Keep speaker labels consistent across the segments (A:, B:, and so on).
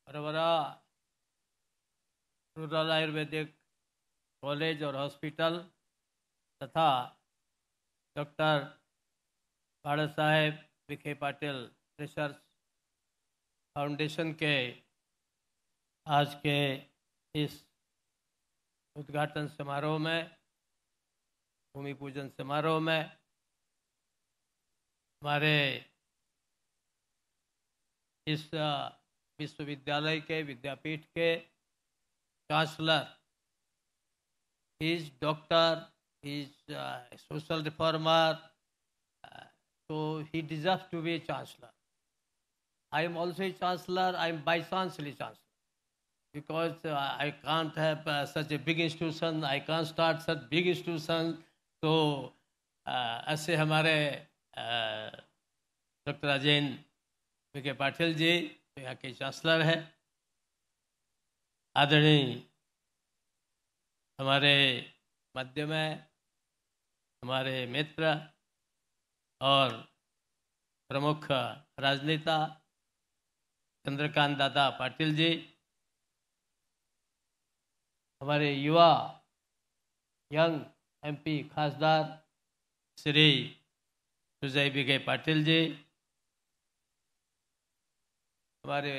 A: Pravara rural Ayurvedic college और hospital तथा doctor बाड़ा साहेब विखे पाटिल रिसर्च फाउंडेशन के आज के इस उद्घाटन समारोह में, भूमि पूजन समारोह में हमारे इस विश्वविद्यालय के विद्यापीठ के chancellor, he is doctor, he is a social reformer, so he deserves to be a chancellor. I am also a chancellor, I am by-chancellor chancellor, because I can't have such a big institution, I can't start such big institution. तो ऐसे हमारे doctor Rajendra Vikhe Patil ji तो यहाँ के chancellor है। आदरणीय हमारे मध्य में हमारे मित्र और प्रमुख राजनेता चंद्रकांत दादा पाटिल जी, हमारे युवा यंग एमपी खासदार श्री सुजय विखे पाटिल जी, हमारे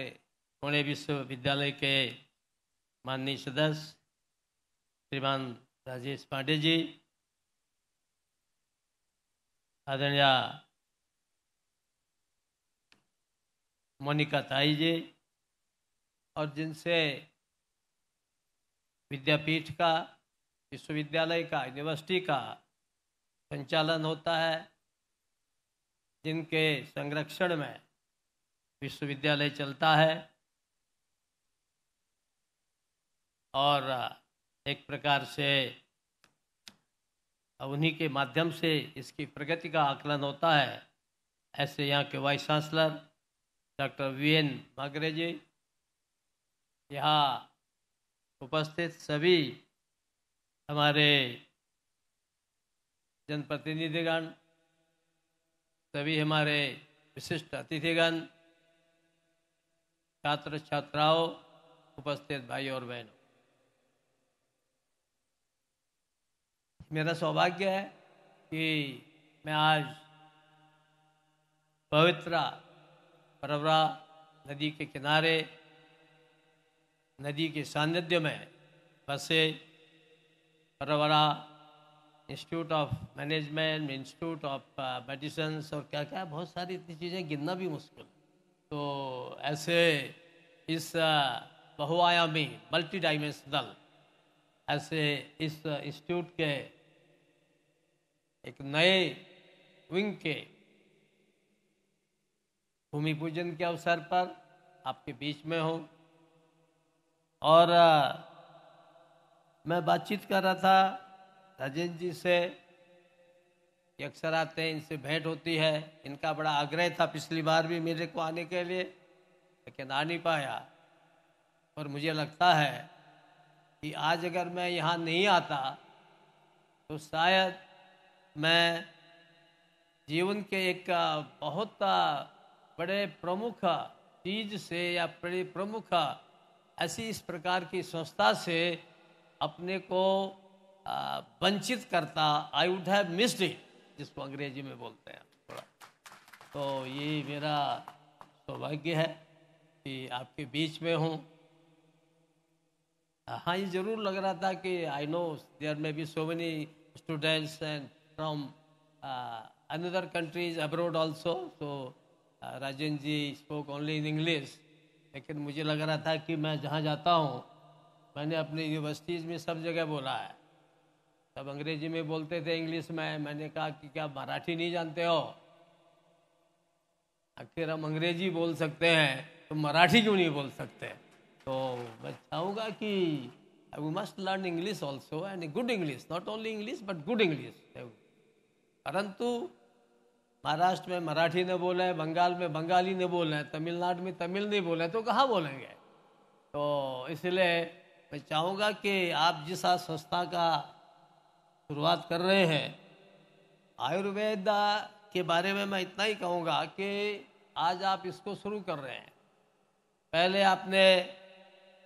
A: पुणे विश्वविद्यालय के माननीय सदस्य श्रीमान राजेश पांडे जी, आदरणीय मोनिका ताई जी, और जिनसे विद्यापीठ का, विश्वविद्यालय का, यूनिवर्सिटी का संचालन होता है, जिनके संरक्षण में विश्वविद्यालय चलता है और एक प्रकार से उन्हीं के माध्यम से इसकी प्रगति का आकलन होता है। ऐसे यहाँ के vice chancellor doctor VN Magrey जी, यहाँ उपस्थित सभी हमारे जनप्रतिनिधिगण, सभी हमारे विशिष्ट अतिथिगण, छात्र छात्राओं, उपस्थित भाई और बहनों, मेरा सौभाग्य है कि मैं आज पवित्र परवरा नदी के किनारे, नदी के सानिध्य में बसे Pravara institute of management, institute of medicine और क्या क्या बहुत सारी इतनी चीज़ें गिनना भी मुश्किल। तो ऐसे इस बहुआयामी मल्टी डायमेंशनल ऐसे इस इंस्टीट्यूट के एक नए विंग के भूमि पूजन के अवसर पर आपके बीच में हूँ। और मैं बातचीत कर रहा था राजेंद्र जी से, अक्सर आते हैं, इनसे भेंट होती है, इनका बड़ा आग्रह था पिछली बार भी मेरे को आने के लिए, लेकिन आ नहीं पाया। और मुझे लगता है कि आज अगर मैं यहाँ नहीं आता तो शायद मैं जीवन के एक बहुत बड़े प्रमुख चीज से या बड़े प्रमुख ऐसी इस प्रकार की संस्था से अपने को वंचित करता। I would have missed it, जिसको अंग्रेजी में बोलते हैं थोड़ा। तो ये मेरा सौभाग्य है कि आपके बीच में हूँ। हाँ, ये जरूर लग रहा था कि I know there may be so many students and from another countries abroad also, so Rajendra ji spoke only in English, लेकिन मुझे लग रहा था कि मैं जहाँ जाता हूँ, मैंने अपनी यूनिवर्सिटीज़ में सब जगह बोला है, सब अंग्रेजी में बोलते थे, इंग्लिश में। मैंने कहा कि क्या मराठी नहीं जानते हो? आखिर हम अंग्रेजी बोल सकते हैं तो मराठी क्यों नहीं बोल सकते? तो मैं चाहूँगा कि we must learn English also, and good English, not only English but good English. परंतु महाराष्ट्र में मराठी न बोले, बंगाल में बंगाली न बोले, तमिलनाडु में तमिल नहीं बोले तो कहाँ बोलेंगे? तो इसलिए मैं चाहूँगा कि आप जिस संस्था का शुरुआत कर रहे हैं, आयुर्वेद के बारे में मैं इतना ही कहूँगा कि आज आप इसको शुरू कर रहे हैं, पहले आपने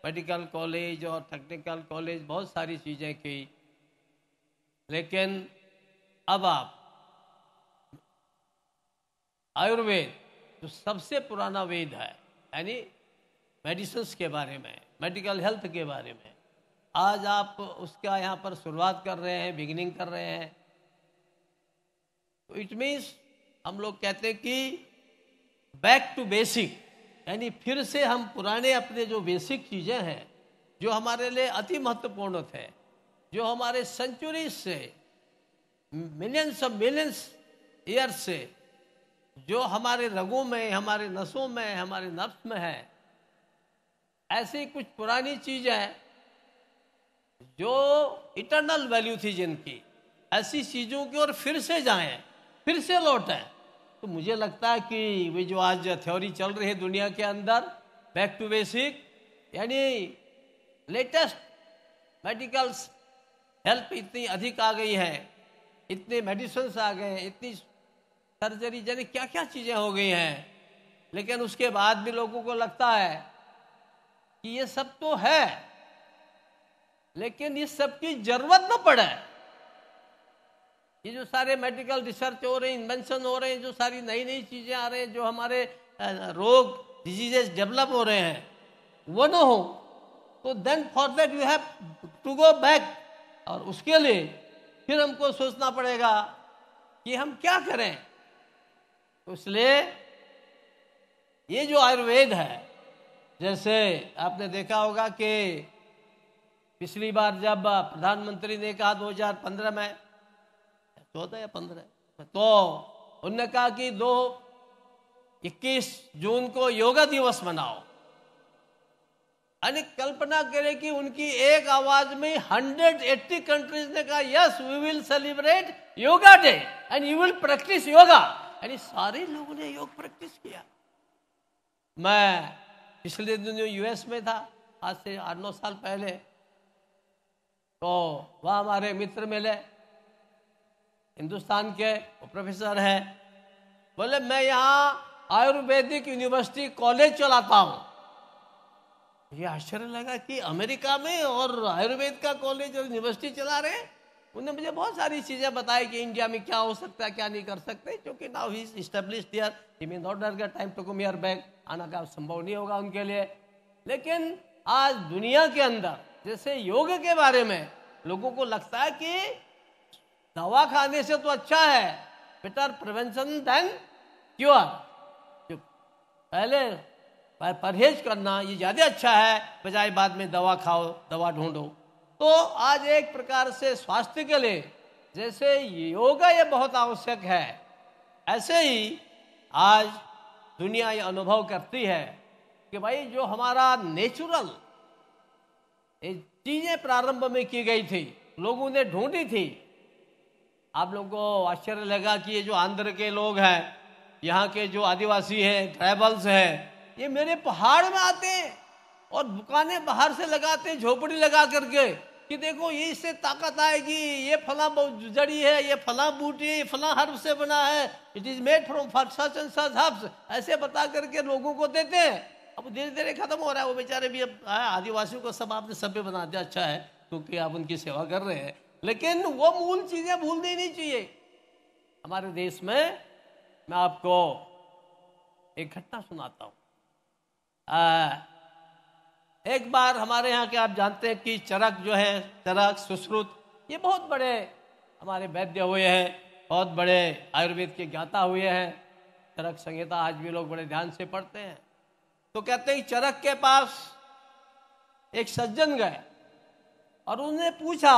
A: मेडिकल कॉलेज और टेक्निकल कॉलेज बहुत सारी चीज़ें की, लेकिन अब आप आयुर्वेद जो सबसे पुराना वेद है, यानी मेडिसिन्स के बारे में, मेडिकल हेल्थ के बारे में, आज आप उसका यहाँ पर शुरुआत कर रहे हैं, बिगिनिंग कर रहे हैं। तो इट मीन्स हम लोग कहते हैं कि बैक टू बेसिक, यानी फिर से हम पुराने अपने जो बेसिक चीज़ें हैं जो हमारे लिए अति महत्वपूर्ण थे, जो हमारे सेंचुरीज से, मिलियंस ऑफ मिलियंस ईयर से जो हमारे रगों में, हमारे नसों में, हमारे नफ्स में है, ऐसी कुछ पुरानी चीज़ें जो इटर्नल वैल्यू थी जिनकी, ऐसी चीज़ों की ओर फिर से जाएं, फिर से लौटें। तो मुझे लगता है कि वे जो आज थ्योरी चल रही है दुनिया के अंदर, बैक टू बेसिक, यानी लेटेस्ट मेडिकल हेल्प इतनी अधिक आ गई है, इतने मेडिसिन आ गए हैं, इतनी सर्जरी, जाने क्या क्या चीज़ें हो गई हैं, लेकिन उसके बाद भी लोगों को लगता है कि ये सब तो है, लेकिन इस सब की जरूरत न पड़े। ये जो सारे मेडिकल रिसर्च हो रहे हैं, इन्वेंशन हो रहे हैं, जो सारी नई नई चीज़ें आ रहे हैं, जो हमारे रोग डिजीजेस डेवलप हो रहे हैं, वो न हो, तो then for that you have to go back, और उसके लिए फिर हमको सोचना पड़ेगा कि हम क्या करें। तो इसलिए ये जो आयुर्वेद है, जैसे आपने देखा होगा कि पिछली बार जब प्रधानमंत्री ने कहा 2015 में, 14 या 15, तो उन्होंने कहा कि 21 जून को योगा दिवस मनाओ। यानी कल्पना करें कि उनकी एक आवाज में 180 कंट्रीज ने कहा yes we will celebrate yoga day and you will practise yoga. यानी सारे लोगों ने योग प्रैक्टिस किया। मैं पिछले दिनों यूएस में था, आज से 8-9 साल पहले, तो वहाँ हमारे मित्र मिले हिंदुस्तान के, वो प्रोफेसर है, बोले मैं यहाँ आयुर्वेदिक यूनिवर्सिटी कॉलेज चलाता हूँ। ये आश्चर्य लगा कि अमेरिका में और आयुर्वेद का कॉलेज और यूनिवर्सिटी चला रहे हैं। उन्होंने मुझे बहुत सारी चीज़ें बताई कि इंडिया में क्या हो सकता है, क्या नहीं कर सकते, क्योंकि now he is established here, he may not get time to come here back, आना का संभव नहीं होगा उनके लिए। लेकिन आज दुनिया के अंदर जैसे योग के बारे में लोगों को लगता है कि दवा खाने से तो अच्छा है, बेटर प्रिवेंशन देन क्योर, पहले परहेज करना ये ज़्यादा अच्छा है बजाय बाद में दवा खाओ, दवा ढूंढो। तो आज एक प्रकार से स्वास्थ्य के लिए जैसे योगा ये बहुत आवश्यक है, ऐसे ही आज दुनिया ये अनुभव करती है कि भाई जो हमारा नेचुरल चीज़ें प्रारंभ में की गई थी, लोगों ने ढूंढी थी। आप लोगों को आश्चर्य लगा कि ये जो आंध्र के लोग हैं, यहाँ के जो आदिवासी हैं, ट्राइबल्स हैं, ये मेरे पहाड़ में आते हैं और दुकानें बाहर से लगाते हैं, झोपड़ी लगा करके, कि देखो ये इससे ताकत आएगी, ये फला जड़ी है, ये फला बूटी है, ये फला हर्ब से बना है, it is made from such and such herbs, ऐसे बता करके लोगों को देते हैं। अब धीरे धीरे खत्म हो रहा है, वो बेचारे भी अब आदिवासियों को सब आपने सभ्य बना दिया, अच्छा है क्योंकि आप उनकी सेवा कर रहे हैं, लेकिन वो मूल चीजें भूलनी नहीं चाहिए। हमारे देश में मैं आपको एक घटना सुनाता हूँ। एक बार हमारे यहाँ के आप जानते हैं कि चरक जो है, चरक, सुश्रुत, ये बहुत बड़े हमारे वैद्य हुए हैं, बहुत बड़े आयुर्वेद के ज्ञाता हुए हैं। चरक संहिता आज भी लोग बड़े ध्यान से पढ़ते हैं। तो कहते हैं चरक के पास एक सज्जन गए और उन्हें पूछा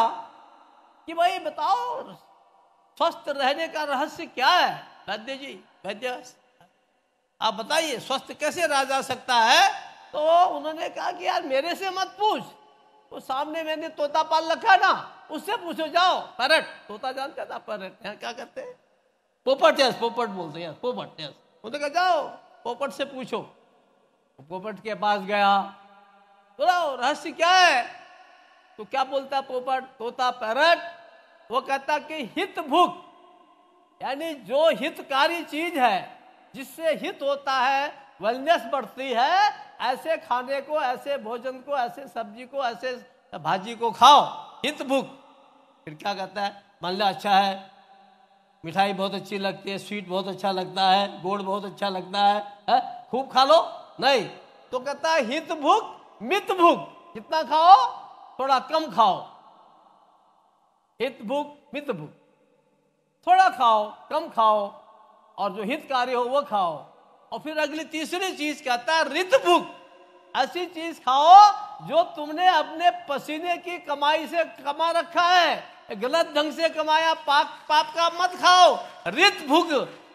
A: कि भाई बताओ स्वस्थ रहने का रहस्य क्या है वैद्य जी, वैद्य आप बताइए स्वस्थ कैसे रहा जा सकता है। तो उन्होंने कहा कि यार मेरे से मत पूछ, तो सामने मैंने तोता पाल रखा ना, उससे पूछो जाओ। पैरट, तोता जानते था, पैरट यहाँ क्या करते हैं, पोपट, यस पोपट बोलते हैं, पोपट, यस। उन्होंने कहा जाओ पोपट से पूछो। पोपट के पास गया, बोलो रहस्य क्या है। तो क्या बोलता है पोपट, तोता, पैरट, वो कहता कि हित भूख, यानी जो हितकारी चीज है, जिससे हित होता है, वेलनेस बढ़ती है, ऐसे खाने को, ऐसे भोजन को, ऐसे सब्जी को, ऐसे भाजी को खाओ, हित भूख। फिर क्या कहता है, मान लो अच्छा है, मिठाई बहुत अच्छी लगती है, स्वीट बहुत अच्छा लगता है, गुड़ बहुत अच्छा लगता है, खूब खा लो। नहीं, तो कहता है हित भूख मित भूख, जितना खाओ थोड़ा कम खाओ। हित भूख मित भूख, थोड़ा खाओ कम खाओ, और जो हितकारी हो वो खाओ। और फिर अगली तीसरी चीज कहता है रित भूख, ऐसी चीज खाओ जो तुमने अपने पसीने की कमाई से कमा रखा है, गलत ढंग से कमाया पाप का मत खाओ। रित भूख,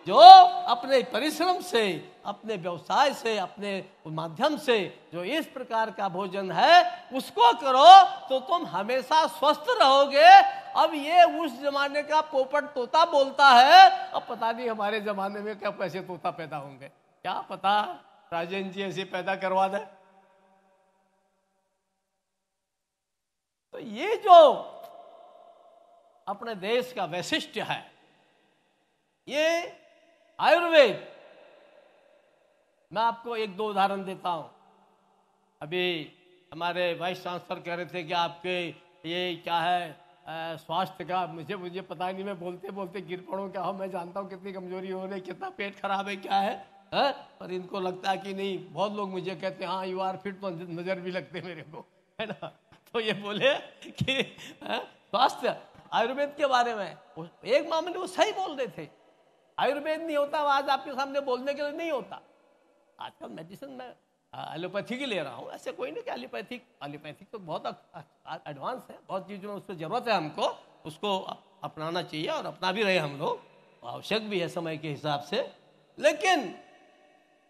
A: जो अपने परिश्रम से, अपने व्यवसाय से, अपने माध्यम से जो इस प्रकार का भोजन है उसको करो तो तुम हमेशा स्वस्थ रहोगे। अब ये उस जमाने का पोपट तोता बोलता है, अब पता नहीं हमारे जमाने में क्या कैसे तोता पैदा होंगे, क्या पता राजेंद्र जी ऐसे पैदा करवा दे। तो ये जो अपने देश का वैशिष्ट्य है, ये आयुर्वेद। मैं आपको एक दो उदाहरण देता हूं। अभी हमारे वाइस चांसलर कह रहे थे कि आपके ये क्या है स्वास्थ्य का, मुझे पता नहीं, मैं बोलते बोलते गिर पड़ूं क्या हो। मैं जानता हूं कितनी कमजोरी हो रही, कितना पेट खराब है, क्या है, पर इनको लगता है कि नहीं। बहुत लोग मुझे कहते हैं हाँ यू आर फिट, तो नजर भी लगते मेरे को, है ना। तो ये बोले कि स्वास्थ्य आयुर्वेद के बारे में एक मामले वो सही बोल रहे थे। आयुर्वेद नहीं होता आज आपके सामने बोलने के लिए नहीं होता। आजकल मेडिसिन में एलोपैथी की ले रहा हूँ, ऐसे कोई नहीं कि एलोपैथिक तो बहुत एडवांस है, बहुत चीज़ों में उसको जरूरत है, हमको उसको अपनाना चाहिए और अपना भी रहे हम लोग, आवश्यक भी है समय के हिसाब से। लेकिन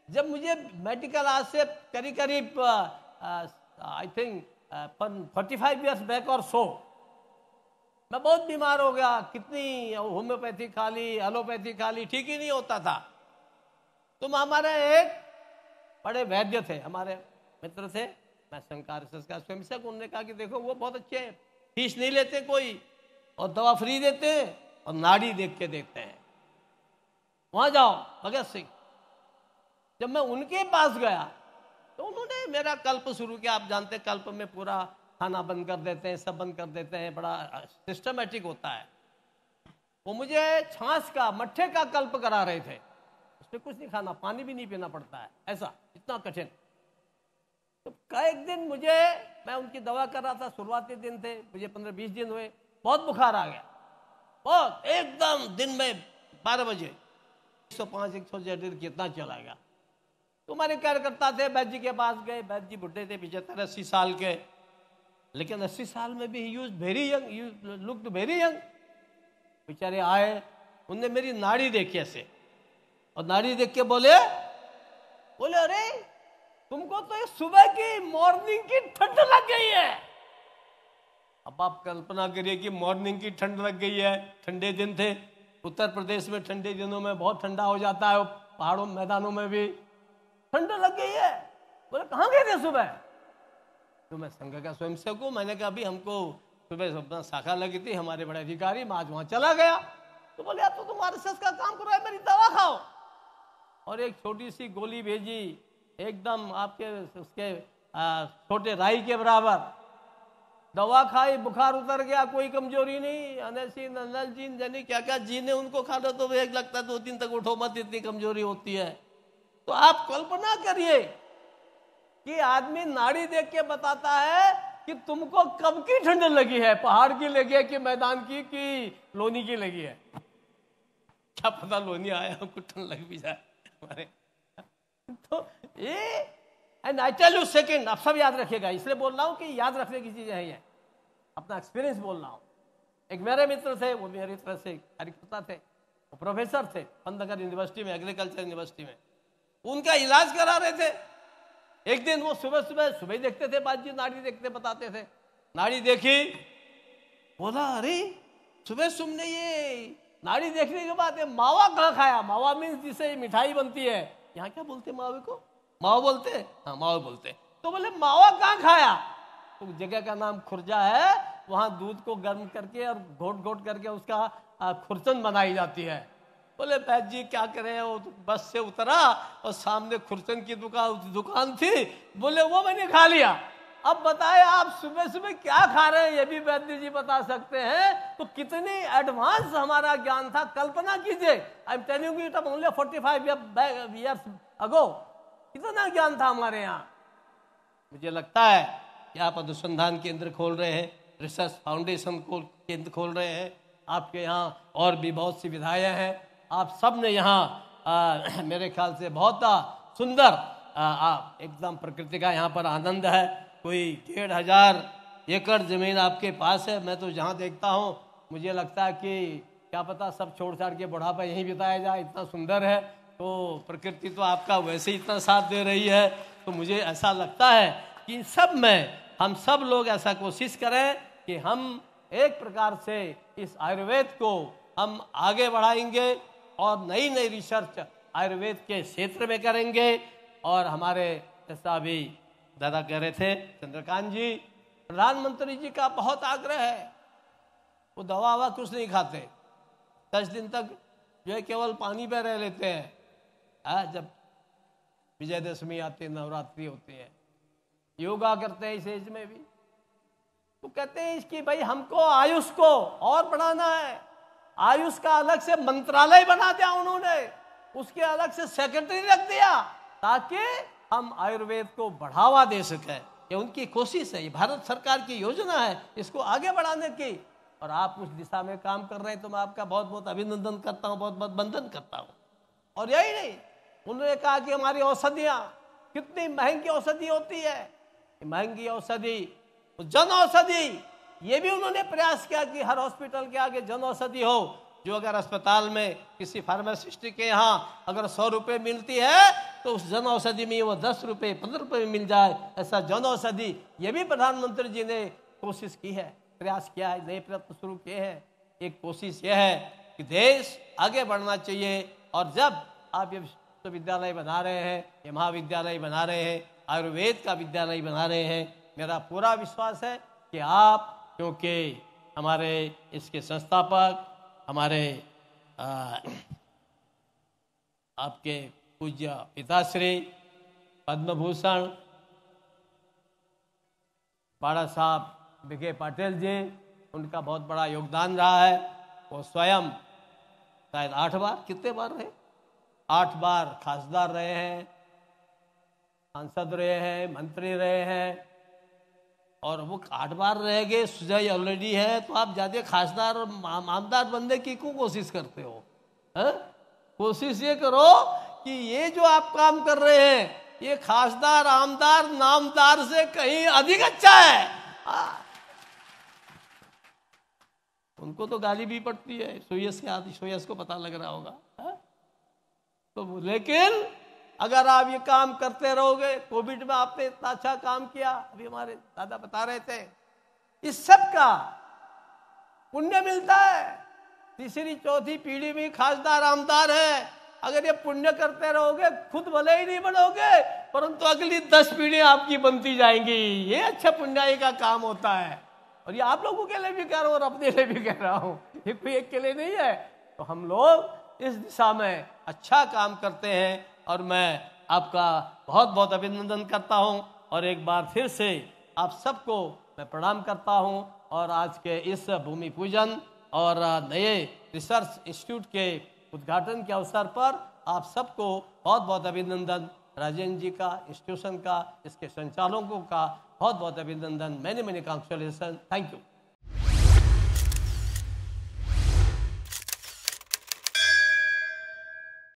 A: जब मुझे मेडिकल आज से करीब आई थिंक 45 ईयर्स बैक और सो, मैं बहुत बीमार हो गया, कितनी होम्योपैथी खा ली, एलोपैथी खा ली, ठीक ही नहीं होता था। तो हमारे एक बड़े वैद्य थे, हमारे मित्र थे, मैं संकार का स्वयंसेवक, उन्होंने कहा कि देखो वो बहुत अच्छे हैं, फीस नहीं लेते कोई, और दवा फ्री देते हैं, और नाड़ी देख के देते हैं, वहां जाओ भगत सिंह। जब मैं उनके पास गया तो उन्होंने मेरा कल्प शुरू किया। आप जानते कल्प में पूरा खाना बंद कर देते हैं, सब बंद कर देते हैं, बड़ा सिस्टमेटिक होता है। वो मुझे छाछ का, मट्ठे का कल्प करा रहे थे, उसमें कुछ नहीं खाना, पानी भी नहीं पीना पड़ता है, ऐसा इतना कठिन। तो कई दिन मैं उनकी दवा कर रहा था, शुरुआती दिन थे, मुझे 15-20 दिन हुए, बहुत बुखार आ गया, बहुत एकदम दिन में 12 बजे 105-106 कितना चला गया। तो हमारे कार्यकर्ता थे, वैद्य जी के पास गए। वैद्य जी बुढ़े थे, 75-80 साल के, लेकिन 80 साल में भी use very young, you looked very young. बेचारे आए, उनने मेरी नाड़ी देखी ऐसे, और नाड़ी देख के बोले अरे तुमको तो ये सुबह की मॉर्निंग की ठंड लग गई है। अब आप कल्पना करिए कि मॉर्निंग की ठंड लग गई है, ठंडे दिन थे, उत्तर प्रदेश में ठंडे दिनों में बहुत ठंडा हो जाता है, पहाड़ों मैदानों में भी ठंड लग गई है। बोले कहाँ गए थे सुबह? तो मैं संघ का स्वयंसेवक हूँ, मैंने कहा अभी हमको सुबह शाखा लगी थी, हमारे बड़े अधिकारी, मैं आज वहां चला गया। तो बोले आप तो तुम्हारे सस का काम करो, मेरी दवा खाओ, और एक छोटी सी गोली भेजी, एकदम आपके उसके छोटे राई के बराबर। दवा खाई, बुखार उतर गया, कोई कमजोरी नहीं, अनैसिन अनलजीन जानी क्या क्या जीने उनको खाना, तो एक लगता है 2 दिन तक उठो मत, इतनी कमजोरी होती है। तो आप कल्पना करिए कि आदमी नाड़ी देख के बताता है कि तुमको कब की ठंड लगी है, पहाड़ की लगी है कि मैदान की कि लोनी की लगी है। क्या पता लोनी आया हमको ठंड लग भी जाए हमारे। तो ये and I tell you second, आप सब याद रखिएगा, इसलिए बोल रहा हूं कि याद रखने की चीजें हैं, ये अपना एक्सपीरियंस बोल रहा हूं। एक मेरे मित्र थे, वो मेरी तरह से कार्यकर्ता थे, वो प्रोफेसर थे पंतनगर यूनिवर्सिटी में, एग्रीकल्चर यूनिवर्सिटी में, उनका इलाज करा रहे थे। एक दिन वो सुबह देखते थे, बात जी नाड़ी देखते बताते थे, नाड़ी देखी, बोला अरे सुबह तुमने ये नाड़ी देखने के बाद ये मावा कहाँ खाया? मावा मीन्स जिसे मिठाई बनती है, यहाँ क्या बोलते मावे को? मावा बोलते? हाँ मावा बोलते। तो बोले मावा कहाँ खाया? तो जगह का नाम खुर्जा है, वहां दूध को गर्म करके और घोट घोट करके उसका खुरचन बनाई जाती है। बोले बैद जी क्या करें, वो बस से उतरा और सामने खुरचन की दुकान थी, बोले वो मैंने खा लिया। अब बताए आप सुबह सुबह क्या खा रहे हैं, ये भी वैद्य जी बता सकते हैं। तो कितनी एडवांस हमारा ज्ञान था, कल्पना कीजिए। I am telling you it only 45 years ago, कितना ज्ञान था हमारे यहाँ। मुझे लगता है कि आप अनुसंधान केंद्र खोल रहे हैं, रिसर्च फाउंडेशन केंद्र खोल रहे हैं, आपके यहाँ और भी बहुत सी विधाएं हैं। आप सब ने यहाँ मेरे ख्याल से बहुत सुंदर एकदम प्रकृति का यहाँ पर आनंद है। कोई 1500 एकड़ जमीन आपके पास है। मैं तो जहाँ देखता हूँ मुझे लगता है कि क्या पता सब छोड़ छाड़ के बुढ़ापा यहीं बिताया जाए, इतना सुंदर है। तो प्रकृति तो आपका वैसे ही इतना साथ दे रही है। तो मुझे ऐसा लगता है कि सब में हम सब लोग ऐसा कोशिश करें कि हम एक प्रकार से इस आयुर्वेद को हम आगे बढ़ाएंगे और नई नई रिसर्च आयुर्वेद के क्षेत्र में करेंगे। और हमारे जैसा अभी दादा कह रहे थे चंद्रकांत जी, प्रधानमंत्री जी का बहुत आग्रह है, वो दवा ववा कुछ नहीं खाते, 10 दिन तक जो है केवल पानी पे रह लेते हैं। जब विजयदशमी आती है, नवरात्रि होती है, योगा करते हैं इस एज में भी। तो कहते हैं इसकी भाई हमको आयुष को और बढ़ाना है। आयुष का अलग से मंत्रालय बना दिया उन्होंने, उसके अलग से सेक्रेटरी रख दिया ताकि हम आयुर्वेद को बढ़ावा दे सकें। ये उनकी कोशिश है, ये भारत सरकार की योजना है इसको आगे बढ़ाने की। और आप उस दिशा में काम कर रहे हैं तो मैं आपका बहुत बहुत अभिनंदन करता हूँ, बहुत बहुत वंदन करता हूँ। और यही नहीं, उन्होंने कहा कि हमारी औषधियाँ कितनी महंगी औषधि होती है, महंगी औषधि, जन औषधि, ये भी उन्होंने प्रयास किया कि हर हॉस्पिटल के आगे जन औषधि हो। जो अगर अस्पताल में किसी फार्मासिस्ट के यहाँ अगर 100 रुपये मिलती है तो उस जन औषधि में वो 10 रुपये 15 रुपये में मिल जाए, ऐसा जन औषधि ये भी प्रधानमंत्री जी ने कोशिश की है, प्रयास किया है, नए प्रयत्न शुरू किए हैं। एक कोशिश यह है कि देश आगे बढ़ना चाहिए। और जब आप ये विश्वविद्यालय बना रहे हैं, ये महाविद्यालय बना रहे हैं, आयुर्वेद का विद्यालय बना रहे हैं, मेरा पूरा विश्वास है कि आप, क्योंकि हमारे इसके संस्थापक हमारे आपके पूज्य पिताश्री पद्म भूषण बाड़ा साहब विखे पाटिल जी, उनका बहुत बड़ा योगदान रहा है। वो स्वयं शायद 8 बार, कितने बार रहे, 8 बार खासदार रहे हैं, सांसद रहे हैं, मंत्री रहे हैं। और वो 8 बार रह गए, सुजय ऑलरेडी है, तो आप ज्यादा खासदार और आमदार बनने की क्यों कोशिश करते हो? कोशिश ये करो कि ये जो आप काम कर रहे हैं ये खासदार, आमदार, नामदार से कहीं अधिक अच्छा है। उनको तो गाली भी पड़ती है, सोयस के आदि, सोयस को पता लग रहा होगा। तो लेकिन अगर आप ये काम करते रहोगे, कोविड में आपने इतना अच्छा काम किया, अभी हमारे दादा बता रहे थे, इस सब का पुण्य मिलता है। तीसरी चौथी पीढ़ी में खासदार आमदार है, अगर ये पुण्य करते रहोगे खुद भले ही नहीं बनोगे परंतु अगली 10 पीढ़ियां आपकी बनती जाएंगी। ये अच्छा पुण्याई का काम होता है। और ये आप लोगों के लिए भी कह रहा हूं और अपने लिए भी कह रहा हूं, ये कोई एक के लिए नहीं है। तो हम लोग इस दिशा में अच्छा काम करते हैं और मैं आपका बहुत बहुत अभिनंदन करता हूं। और एक बार फिर से आप सबको मैं प्रणाम करता हूं। और आज के इस भूमि पूजन और नए रिसर्च इंस्टीट्यूट के उद्घाटन के अवसर पर आप सबको बहुत बहुत अभिनंदन। राजेंद्र जी का, इंस्टीट्यूशन का, इसके संचालकों का बहुत बहुत अभिनंदन। Many congratulation. Thank you.